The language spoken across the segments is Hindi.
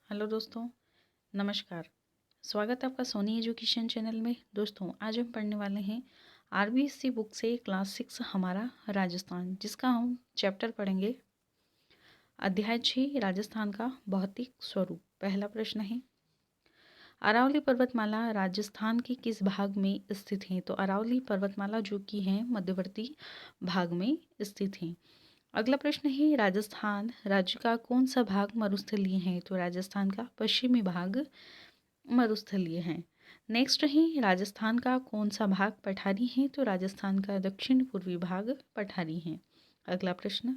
हेलो दोस्तों, नमस्कार। स्वागत है आपका सोनी एजुकेशन चैनल में। दोस्तों, आज हम पढ़ने वाले हैं आरबीएससी बुक से क्लास 6 हमारा राजस्थान, जिसका हम चैप्टर पढ़ेंगे अध्याय 6 राजस्थान का भौतिक स्वरूप। पहला प्रश्न है, अरावली पर्वतमाला राजस्थान के किस भाग में स्थित है? तो अरावली पर्वतमाला जो कि है मध्यवर्ती भाग में स्थित है। अगला प्रश्न है, राजस्थान राज्य का कौन सा भाग मरुस्थलीय है? तो राजस्थान का पश्चिमी भाग मरुस्थलीय है। नेक्स्ट है, राजस्थान का कौन सा भाग पठारी है? तो राजस्थान का दक्षिण पूर्वी भाग पठारी है। अगला प्रश्न,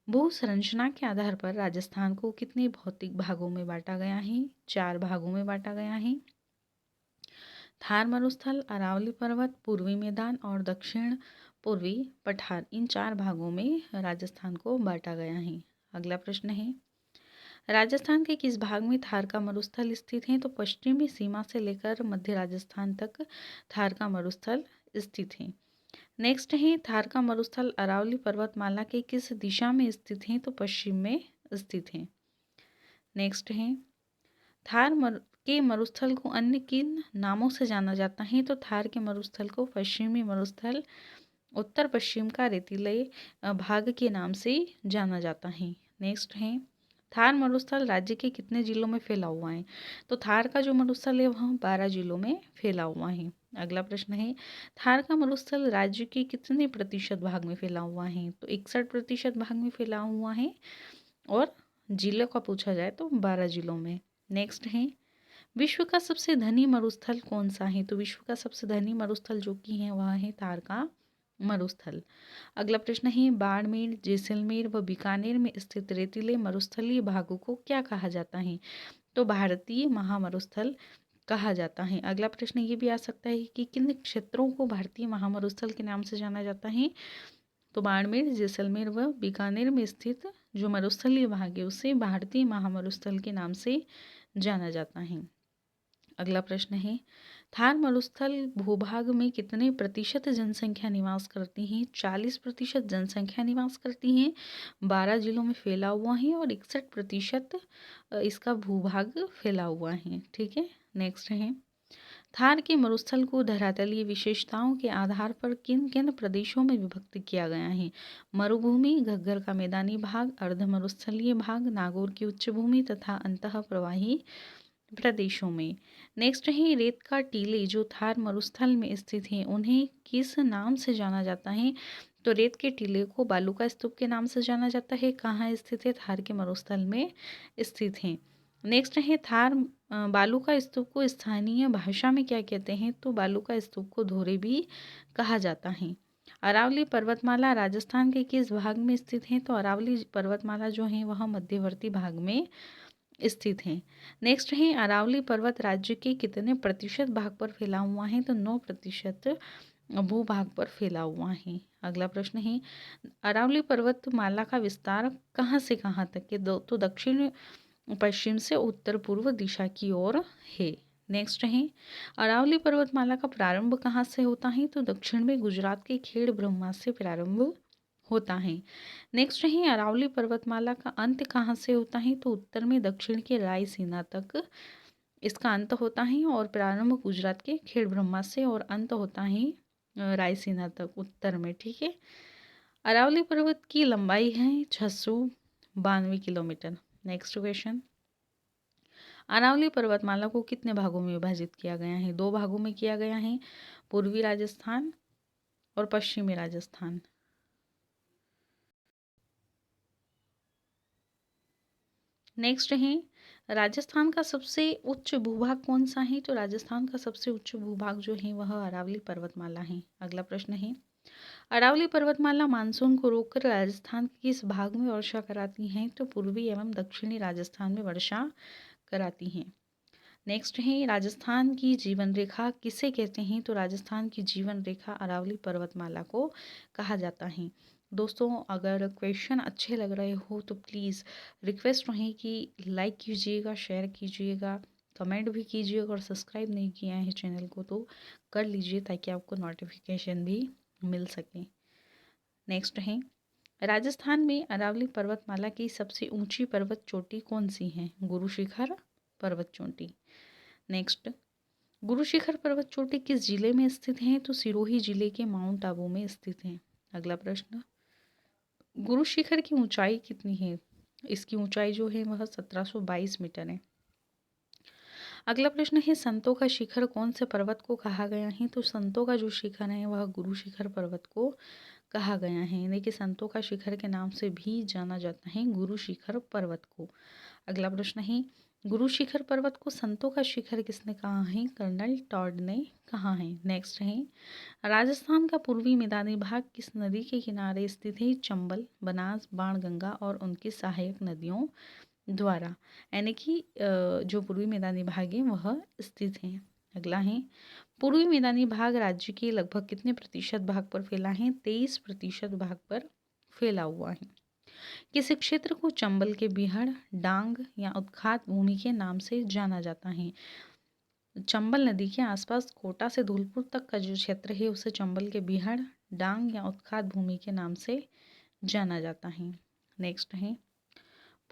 भू संरचना के आधार पर राजस्थान को कितने भौतिक भागों में बांटा गया है? 4 भागों में बांटा गया है। थार मरुस्थल, अरावली पर्वत, पूर्वी मैदान और दक्षिण पूर्वी पठार, इन 4 भागों में राजस्थान को बांटा गया है। अगला प्रश्न है, राजस्थान के किस भाग में थार का मरुस्थल स्थित है? तो पश्चिमी सीमा से लेकर मध्य राजस्थान तक थार का मरुस्थल स्थित है। नेक्स्ट है, थार का मरुस्थल अरावली पर्वतमाला के किस दिशा में स्थित है? तो पश्चिम में स्थित है। नेक्स्ट है, के मरुस्थल को अन्य किन नामों से जाना जाता है? तो थार के मरुस्थल को पश्चिमी मरुस्थल, उत्तर पश्चिम का रेतीले भाग के नाम से जाना जाता है। नेक्स्ट है, थार मरुस्थल राज्य के कितने जिलों में फैला हुआ है? तो थार का जो मरुस्थल है वह 12 जिलों में फैला हुआ है। अगला प्रश्न है, थार का मरुस्थल राज्य के कितने प्रतिशत भाग में फैला हुआ है? तो 61% भाग में फैला हुआ है, और जिलों का पूछा जाए तो 12 जिलों में। नेक्स्ट है, विश्व का सबसे धनी मरुस्थल कौन सा है? तो विश्व का सबसे धनी मरुस्थल जो कि है वह है थार का मरुस्थल। अगला प्रश्न है, बाड़मेर, जैसलमेर व बीकानेर में स्थित रेतीले मरुस्थलीय भागों को क्या कहा जाता है? तो भारतीय महामरुस्थल कहा जाता है। अगला प्रश्न ये भी आ सकता है कि किन क्षेत्रों को भारतीय महामरुस्थल के नाम से जाना जाता है? तो बाड़मेर, जैसलमेर व बीकानेर में स्थित जो मरुस्थलीय भाग है उसे भारतीय महामरुस्थल के नाम से जाना जाता है। अगला प्रश्न है, थार मरुस्थल भूभाग में कितने प्रतिशत जनसंख्या निवास करती है? 40% जनसंख्या निवास करती है, 12 जिलों में फैला हुआ है और 61% इसका भूभाग फैला हुआ है। ठीक है। नेक्स्ट है, थार के मरुस्थल को धरातलीय विशेषताओं के आधार पर किन किन प्रदेशों में विभक्त किया गया है? मरुभूमि, घग्गर का मैदानी भाग, अर्ध मरुस्थलीय भाग, नागौर की उच्च भूमि तथा अंतः प्रवाही प्रदेशों में। नेक्स्ट है, रेत का टीले जो थार मरुस्थल में स्थित हैं उन्हें किस नाम से जाना जाता है? तो रेत के टीले को बालू का स्तूप के नाम से जाना जाता है। कहाँ स्थित है? थार के मरुस्थल में स्थित है। नेक्स्ट है, थार बालू का स्तूप को स्थानीय भाषा में क्या कहते हैं? तो बालू का स्तूप को धोरे भी कहा जाता है। अरावली पर्वतमाला राजस्थान के किस भाग में स्थित है? तो अरावली पर्वतमाला जो है वह मध्यवर्ती भाग में स्थित हैं। नेक्स्ट है, अरावली पर्वत राज्य के कितने प्रतिशत भाग पर फैला हुआ है? तो 9% भूभाग पर फैला हुआ है। अगला प्रश्न है, अरावली पर्वतमाला का विस्तार कहाँ से कहाँ तक है? तो दक्षिण पश्चिम से उत्तर पूर्व दिशा की ओर है। नेक्स्ट है, अरावली पर्वतमाला का प्रारंभ कहाँ से होता है? तो दक्षिण में गुजरात के खेड़ ब्रह्मा से प्रारंभ होता है। नेक्स्ट है, अरावली पर्वतमाला का अंत कहाँ से होता है? तो उत्तर में दक्षिण के रायसीना तक इसका अंत होता है, और प्रारंभ गुजरात के खेड़ ब्रह्मा से और अंत होता है रायसीना तक उत्तर में। ठीक है। अरावली पर्वत की लंबाई है 692 किलोमीटर। नेक्स्ट क्वेश्चन, अरावली पर्वतमाला को कितने भागों में विभाजित किया गया है? 2 भागों में किया गया है, पूर्वी राजस्थान और पश्चिमी राजस्थान। नेक्स्ट है, राजस्थान का सबसे उच्च भूभाग कौन सा है? तो राजस्थान का सबसे उच्च भूभाग जो है वह अरावली पर्वतमाला है। अगला प्रश्न है, अरावली पर्वतमाला मानसून को रोककर राजस्थान के किस भाग में वर्षा कराती है? तो पूर्वी एवं दक्षिणी राजस्थान में वर्षा कराती हैं। नेक्स्ट है, राजस्थान की जीवन रेखा किसे कहते हैं? तो राजस्थान की जीवन रेखा अरावली पर्वतमाला को कहा जाता है। दोस्तों, अगर क्वेश्चन अच्छे लग रहे हो तो प्लीज़ रिक्वेस्ट रहे कि लाइक कीजिएगा, शेयर कीजिएगा, कमेंट भी कीजिएगा, और सब्सक्राइब नहीं किया है चैनल को तो कर लीजिए ताकि आपको नोटिफिकेशन भी मिल सके। नेक्स्ट है, राजस्थान में अरावली पर्वतमाला की सबसे ऊंची पर्वत चोटी कौन सी है? गुरु शिखर पर्वत चोटी। नेक्स्ट, गुरु शिखर पर्वत चोटी किस जिले में स्थित है? तो सिरोही जिले के माउंट आबू में स्थित है। अगला प्रश्न, गुरु शिखर की ऊंचाई कितनी है? इसकी ऊंचाई जो है वह 1722 मीटर है। अगला प्रश्न है, संतों का शिखर कौन से पर्वत को कहा गया है? तो संतों का जो शिखर है वह गुरु शिखर पर्वत को कहा गया है, यानी कि संतों का शिखर के नाम से भी जाना जाता है गुरु शिखर पर्वत को। अगला प्रश्न है, गुरु शिखर पर्वत को संतों का शिखर किसने कहा है? कर्नल टॉड ने कहा है। नेक्स्ट है, राजस्थान का पूर्वी मैदानी भाग किस नदी के किनारे स्थित है? चंबल, बनास, बाणगंगा और उनकी सहायक नदियों द्वारा, यानी कि जो पूर्वी मैदानी भाग है वह स्थित है। अगला है, पूर्वी मैदानी भाग राज्य के लगभग कितने प्रतिशत भाग पर फैला है? 23% भाग पर फैला हुआ है। किस क्षेत्र को चंबल के बिहड़, डांग या उत्खात भूमि के नाम से जाना जाता है? चंबल नदी के आसपास कोटा से धौलपुर तक का जो क्षेत्र है उसे चंबल के बिहड़, डांग या उत्खात भूमि के नाम से जाना जाता है। नेक्स्ट है,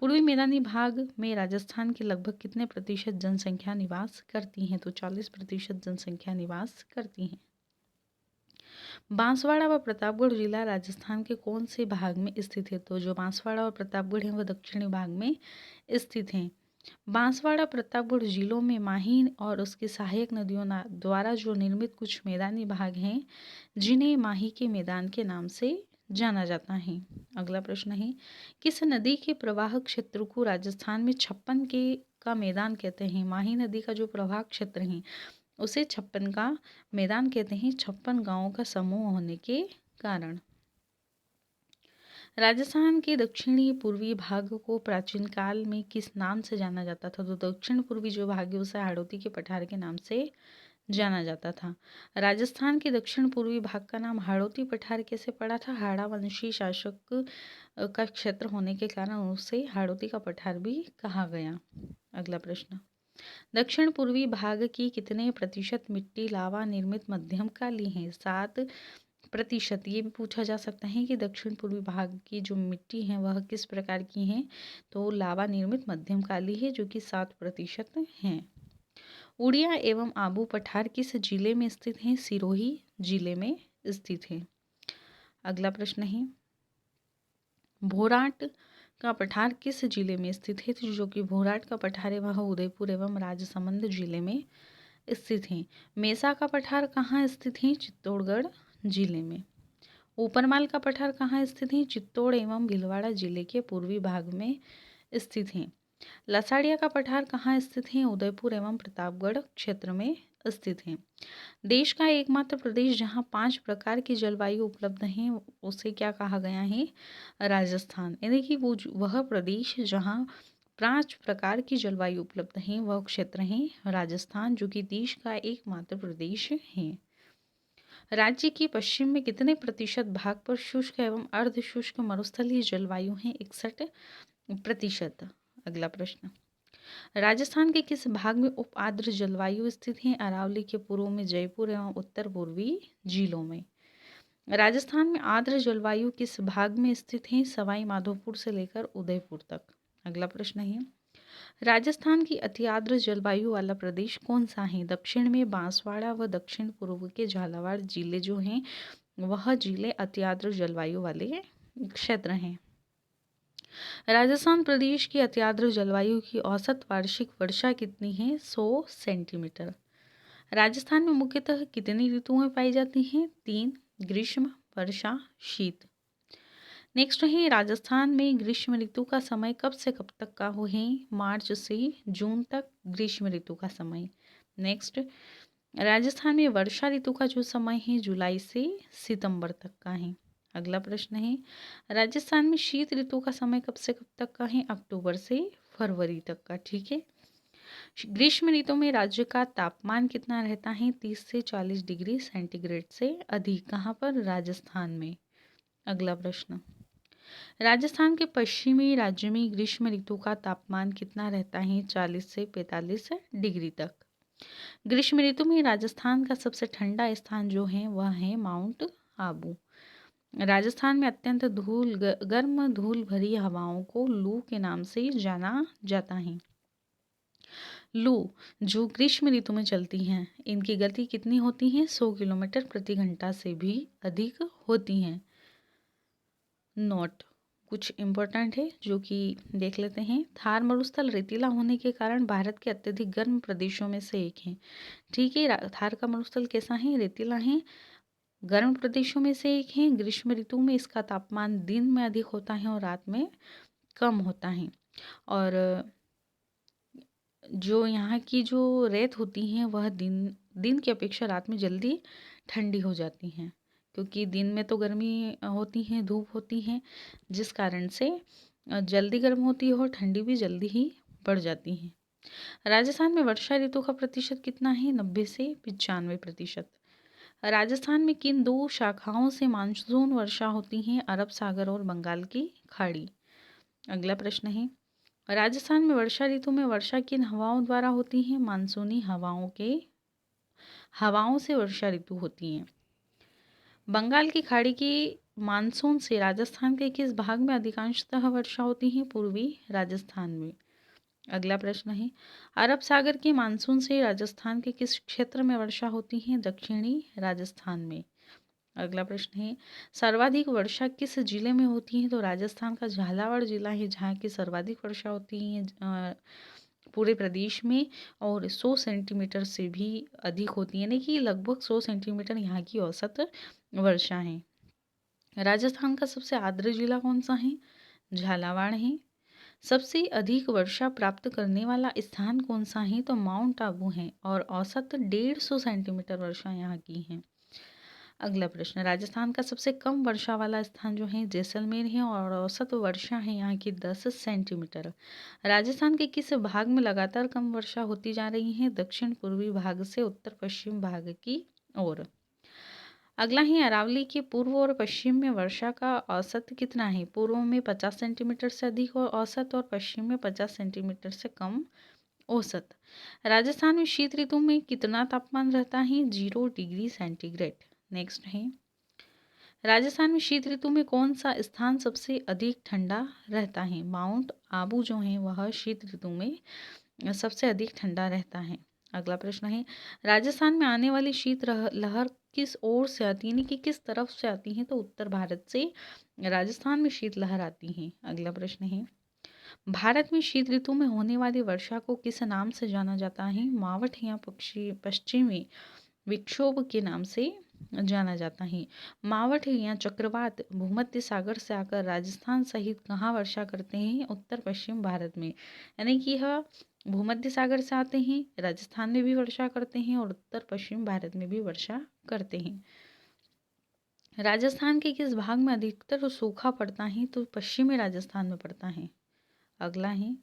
पूर्वी मैदानी भाग में राजस्थान के लगभग कितने प्रतिशत जनसंख्या निवास करती हैं? तो 40% जनसंख्या निवास करती हैं। बांसवाड़ा व प्रतापगढ़ जिला राजस्थान के कौन से भाग में स्थित है? तो जो बांसवाड़ा और प्रतापगढ़ है वह दक्षिणी भाग में स्थित हैं। बांसवाड़ा प्रतापगढ़ जिलों में माही और उसकी सहायक नदियों द्वारा जो निर्मित कुछ मैदानी भाग हैं जिन्हें माही के मैदान के नाम से जाना जाता है। अगला प्रश्न है, किस नदी के प्रवाह क्षेत्र को राजस्थान में 56 का मैदान कहते हैं? माही नदी का जो प्रवाह क्षेत्र है उसे 56 का मैदान कहते हैं, 56 गांवों का समूह होने के कारण। राजस्थान के दक्षिणी पूर्वी भाग को प्राचीन काल में किस नाम से जाना जाता था? तो दक्षिण पूर्वी जो भाग है उसे हाड़ौती के पठार के नाम से जाना जाता था। राजस्थान के दक्षिण पूर्वी भाग का नाम हाड़ौती पठार कैसे पड़ा था? हाड़ा वंशी शासक का क्षेत्र होने के कारण उसे हाड़ौती का पठार भी कहा गया। अगला प्रश्न, दक्षिण पूर्वी भाग की कितने प्रतिशत मिट्टी लावा निर्मित मध्यम काली है? 7%। ये भी पूछा जा सकता है कि दक्षिण पूर्वी भाग की जो मिट्टी है वह किस प्रकार की है? तो लावा निर्मित मध्यम काली है जो कि 7% है। उड़िया एवं आबू पठार किस जिले में स्थित हैं? सिरोही जिले में स्थित है। अगला प्रश्न है, भोराट का पठार किस जिले में स्थित है? तो जो कि भोराट का पठार है वह उदयपुर एवं राजसमंद जिले में स्थित है। मेसा का पठार कहाँ स्थित है? चित्तौड़गढ़ जिले में। ऊपरमाल का पठार कहाँ स्थित है? चित्तौड़ एवं भीलवाड़ा जिले के पूर्वी भाग में स्थित है। लसाड़िया का पठार कहाँ स्थित है? उदयपुर एवं प्रतापगढ़ क्षेत्र में स्थित है। देश का एकमात्र प्रदेश जहाँ 5 प्रकार की जलवायु उपलब्ध है उसे क्या कहा गया है? राजस्थान। यानी कि वह प्रदेश जहाँ 5 प्रकार की जलवायु उपलब्ध है वह क्षेत्र है राजस्थान, जो कि देश का एकमात्र प्रदेश है। राज्य के पश्चिम में कितने प्रतिशत भाग पर शुष्क एवं अर्ध शुष्क मरुस्थलीय जलवायु है? 61%। अगला प्रश्न, राजस्थान के किस भाग में उप आर्द्र जलवायु स्थित है? अरावली के पूर्व में जयपुर एवं उत्तर पूर्वी जिलों में। राजस्थान में आर्द्र जलवायु किस भाग में स्थित है? सवाई माधोपुर से लेकर उदयपुर तक। अगला प्रश्न है, राजस्थान की अति आर्द्र जलवायु वाला प्रदेश कौन सा है? दक्षिण में बांसवाड़ा व दक्षिण पूर्व के झालावाड़ जिले जो हैं वह जिले अति आर्द्र जलवायु वाले क्षेत्र हैं। राजस्थान प्रदेश की अति आर्द्र जलवायु की औसत वार्षिक वर्षा कितनी है? 100 सेंटीमीटर। राजस्थान में मुख्यतः कितनी ऋतुएं पाई जाती हैं? 3, ग्रीष्म, वर्षा, शीत। नेक्स्ट है, राजस्थान में ग्रीष्म ऋतु का समय कब से कब तक का है? मार्च से जून तक ग्रीष्म ऋतु का समय। नेक्स्ट, राजस्थान में वर्षा ऋतु का जो समय है जुलाई से सितंबर तक का है। अगला प्रश्न है, राजस्थान में शीत ऋतु का समय कब से कब तक का है? अक्टूबर से फरवरी तक का। ठीक है। ग्रीष्म ऋतु में राज्य का तापमान कितना रहता है? 30 से 40 डिग्री सेंटीग्रेड से अधिक। कहाँ पर? राजस्थान में। अगला प्रश्न, राजस्थान के पश्चिमी राज्य में ग्रीष्म ऋतु का तापमान कितना रहता है? 40 से 45 डिग्री तक। ग्रीष्म ऋतु में राजस्थान का सबसे ठंडा स्थान जो है वह है माउंट आबू। राजस्थान में अत्यंत गर्म धूल भरी हवाओं को लू के नाम से जाना जाता है। लू जो ग्रीष्म ऋतु में चलती हैं, इनकी गति कितनी होती है? 100 किलोमीटर प्रति घंटा से भी अधिक होती हैं। नोट कुछ इम्पोर्टेंट है जो कि देख लेते हैं। थार मरुस्थल रेतीला होने के कारण भारत के अत्यधिक गर्म प्रदेशों में से एक है। ठीक है, थार का मरुस्थल कैसा है? रेतीला है, गर्म प्रदेशों में से एक है। ग्रीष्म ऋतु में इसका तापमान दिन में अधिक होता है और रात में कम होता है। और जो यहाँ की जो रेत होती हैं वह दिन की अपेक्षा रात में जल्दी ठंडी हो जाती हैं, क्योंकि दिन में तो गर्मी होती है, धूप होती है, जिस कारण से जल्दी गर्म होती है और ठंडी भी जल्दी ही बढ़ जाती है। राजस्थान में वर्षा ऋतु का प्रतिशत कितना है? 90 से 95%। राजस्थान में किन दो शाखाओं से मानसून वर्षा होती है? अरब सागर और बंगाल की खाड़ी। अगला प्रश्न है, राजस्थान में वर्षा ऋतु में वर्षा किन हवाओं द्वारा होती है? मानसूनी हवाओं से वर्षा ऋतु होती है। बंगाल की खाड़ी की मानसून से राजस्थान के किस भाग में अधिकांशतः वर्षा होती है? पूर्वी राजस्थान में। अगला प्रश्न है, अरब सागर के मानसून से राजस्थान के किस क्षेत्र में वर्षा होती है? दक्षिणी राजस्थान में। अगला प्रश्न है, सर्वाधिक वर्षा किस जिले में होती है? तो राजस्थान का झालावाड़ जिला है जहाँ की सर्वाधिक वर्षा होती है पूरे प्रदेश में, और 100 सेंटीमीटर से भी अधिक होती है, यानी कि लगभग 100 सेंटीमीटर यहाँ की औसत वर्षा है। राजस्थान का सबसे आर्द्र जिला कौन सा है? झालावाड़ है। सबसे अधिक वर्षा प्राप्त करने वाला स्थान कौन सा है? तो माउंट आबू है और औसत 150 सेंटीमीटर वर्षा यहाँ की है। अगला प्रश्न, राजस्थान का सबसे कम वर्षा वाला स्थान जो है जैसलमेर है और औसत वर्षा है यहाँ की 10 सेंटीमीटर। राजस्थान के किस भाग में लगातार कम वर्षा होती जा रही है? दक्षिण पूर्वी भाग से उत्तर पश्चिम भाग की ओर। अगला है, अरावली के पूर्व और पश्चिम में वर्षा का औसत कितना है? पूर्व में 50 सेंटीमीटर से अधिक औसत और पश्चिम में 50 सेंटीमीटर से कम औसत। राजस्थान में शीत ऋतु में कितना तापमान रहता है? 0 डिग्री सेंटीग्रेड। नेक्स्ट है, राजस्थान में शीत ऋतु में कौन सा स्थान सबसे अधिक ठंडा रहता है? माउंट आबू जो है वह शीत ऋतु में सबसे अधिक ठंडा रहता है। अगला प्रश्न है, राजस्थान में आने वाली शीत लहर किस ओर से आती है, यानी कि किस तरफ से आती है? तो उत्तर भारत से राजस्थान में शीत लहर आती है। अगला प्रश्न है, भारत में शीत ऋतु में होने वाली वर्षा को किस नाम से जाना जाता है? मावठ या पश्चिमी विक्षोभ के नाम से जाना जाता है। मावठ या चक्रवात भूमध्य सागर से आकर राजस्थान सहित कहाँ वर्षा करते हैं? उत्तर पश्चिम भारत में, यानी कि यह भूमध्य सागर से आते हैं, राजस्थान में भी वर्षा करते हैं और उत्तर पश्चिम भारत में भी वर्षा करते हैं। राजस्थान के किस भाग में अधिकतर सूखा पड़ता है? तो पश्चिमी राजस्थान में पड़ता है। अगला है,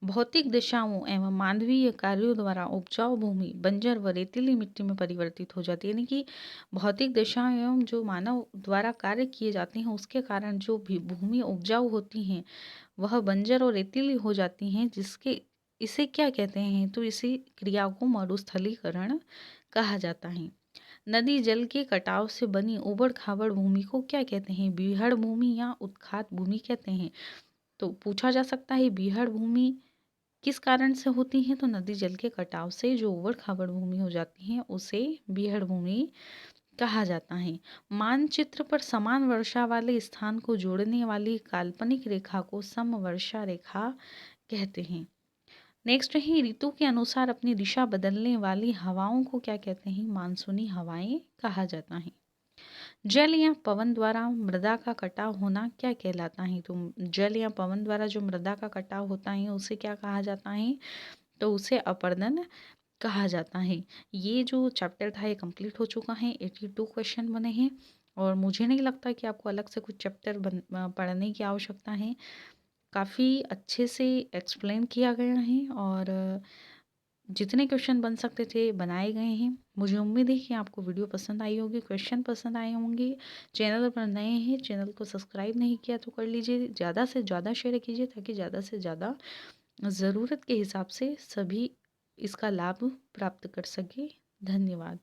भौतिक दिशाओं एवं मानवीय कार्यों द्वारा उपजाऊ भूमि बंजर व रेतीली मिट्टी में परिवर्तित हो जाती है, यानी कि भौतिक दिशाओं एवं जो मानव द्वारा कार्य किए जाते हैं उसके कारण जो भी भूमि उपजाऊ होती हैं वह बंजर और रेतीली हो जाती हैं, इसे क्या कहते हैं? तो इसी क्रिया को मरुस्थलीकरण कहा जाता है। नदी जल के कटाव से बनी उबड़ खाबड़ भूमि को क्या कहते हैं? बीहड़ भूमि या उत्खात भूमि कहते हैं। तो पूछा जा सकता है बीहड़ भूमि किस कारण से होती है? तो नदी जल के कटाव से जो उबड़ खाबड़ भूमि हो जाती है उसे बीहड़ भूमि कहा जाता है। मानचित्र पर समान वर्षा वाले स्थान को जोड़ने वाली काल्पनिक रेखा को समवर्षा रेखा कहते हैं। नेक्स्ट है, ऋतु के अनुसार अपनी दिशा बदलने वाली हवाओं को क्या कहते हैं? मानसूनी हवाएं कहा जाता है। जल या पवन द्वारा मृदा का कटाव होना क्या कहलाता है? तो जल या पवन द्वारा जो मृदा का कटाव होता है उसे क्या कहा जाता है? तो उसे अपरदन कहा जाता है। ये जो चैप्टर था ये कंप्लीट हो चुका है। 82 क्वेश्चन बने हैं और मुझे नहीं लगता कि आपको अलग से कुछ चैप्टर पढ़ने की आवश्यकता है। काफ़ी अच्छे से एक्सप्लेन किया गया है और जितने क्वेश्चन बन सकते थे बनाए गए हैं। मुझे उम्मीद है कि आपको वीडियो पसंद आई होगी, क्वेश्चन पसंद आए होंगे। चैनल पर नए हैं, चैनल को सब्सक्राइब नहीं किया तो कर लीजिए, ज़्यादा से ज़्यादा शेयर कीजिए ताकि ज़्यादा से ज़्यादा ज़रूरत के हिसाब से सभी इसका लाभ प्राप्त कर सके। धन्यवाद।